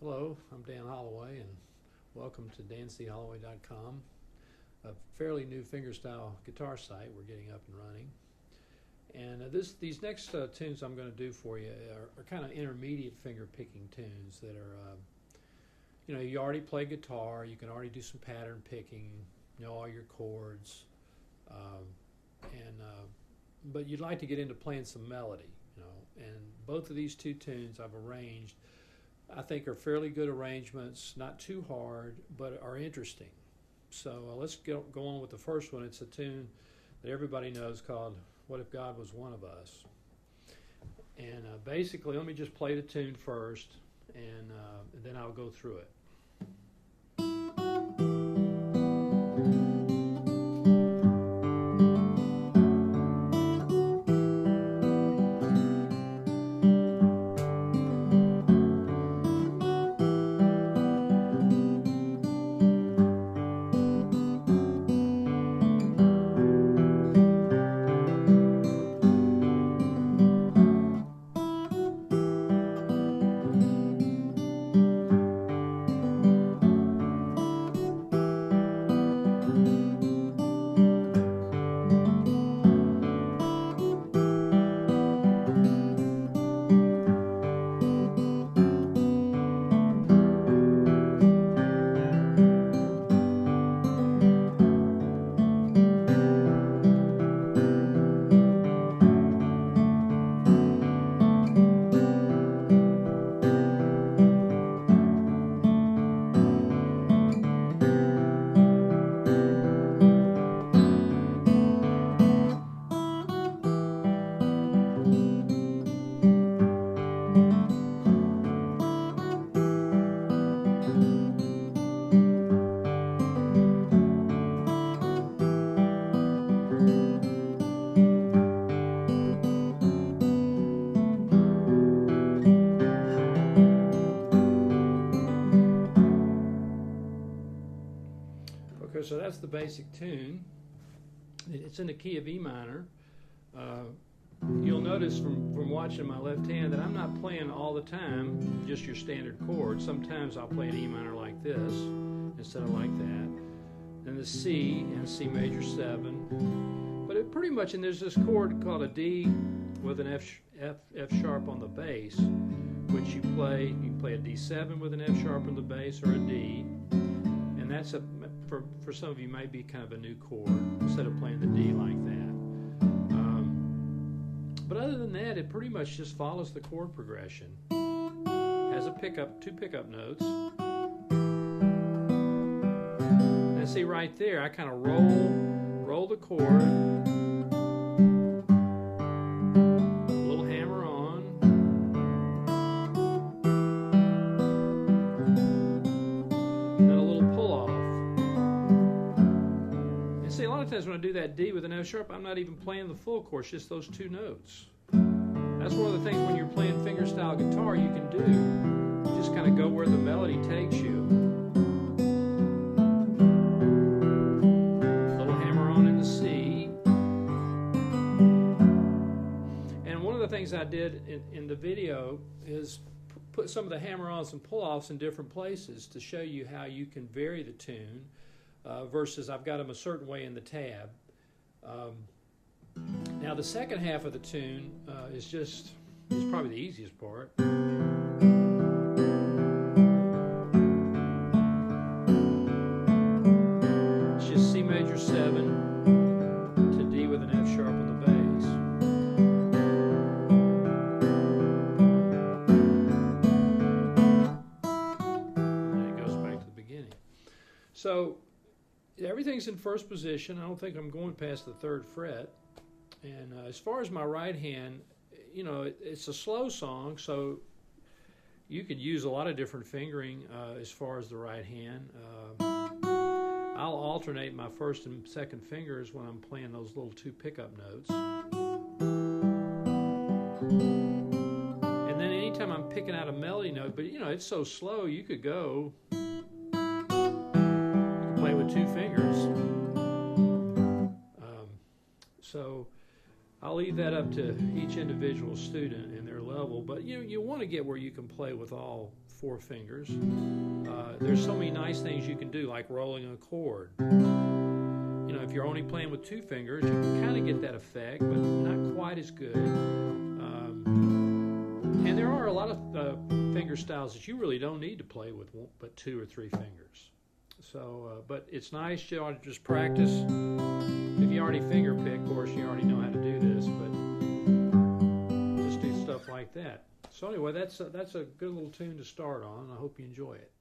Hello, I'm Dan Holloway, and welcome to danceyholloway.com, a fairly new fingerstyle guitar site we're getting up and running. And these next tunes I'm going to do for you are kind of intermediate finger picking tunes that are, you already play guitar, you can already do some pattern picking, know all your chords, but you'd like to get into playing some melody, And both of these two tunes I've arranged, I think, are fairly good arrangements, not too hard, but are interesting. So let's go on with the first one. It's a tune that everybody knows called "What If God Was One of Us." And basically, let me just play the tune first, and then I'll go through it. Okay, so that's the basic tune. It's in the key of E minor. You'll notice from watching my left hand that I'm not playing all the time just your standard chords. Sometimes I'll play an E minor like this instead of like that. Then the C and C major 7. But it pretty much, and there's this chord called a D with an F sharp on the bass, which you can play a D7 with an F sharp on the bass or a D. And that's for some of you might be kind of a new chord instead of playing the D like that. But other than that, it pretty much just follows the chord progression. Has two pickup notes. And see right there, I kind of roll the chord, a little hammer on, and then a little pull off. And see, a lot of times when I do that D with an F sharp, I'm not even playing the full chord, it's just those two notes. That's one of the things when you're playing fingerstyle guitar you can do. You just kind of go where the melody takes you. Little hammer on in the C. And one of the things I did in the video is put some of the hammer-ons and pull-offs in different places to show you how you can vary the tune versus I've got them a certain way in the tab. Now the second half of the tune is probably the easiest part. It's just C major 7 to D with an F sharp on the bass. And then it goes back to the beginning. So everything's in first position. I don't think I'm going past the 3rd fret. And as far as my right hand, it's a slow song, so you could use a lot of different fingering as far as the right hand. I'll alternate my first and second fingers when I'm playing those little 2 pickup notes. And then anytime I'm picking out a melody note, but it's so slow, you could play with 2 fingers. So I'll leave that up to each individual student and their level, but you want to get where you can play with all 4 fingers. There's so many nice things you can do, like rolling a chord. If you're only playing with 2 fingers, you can kind of get that effect, but not quite as good. And there are a lot of finger styles that you really don't need to play with but 2 or 3 fingers. So, but it's nice to just practice. If you already finger pick, of course, you already know how to do this, but just do stuff like that. So anyway, that's a good little tune to start on, and I hope you enjoy it.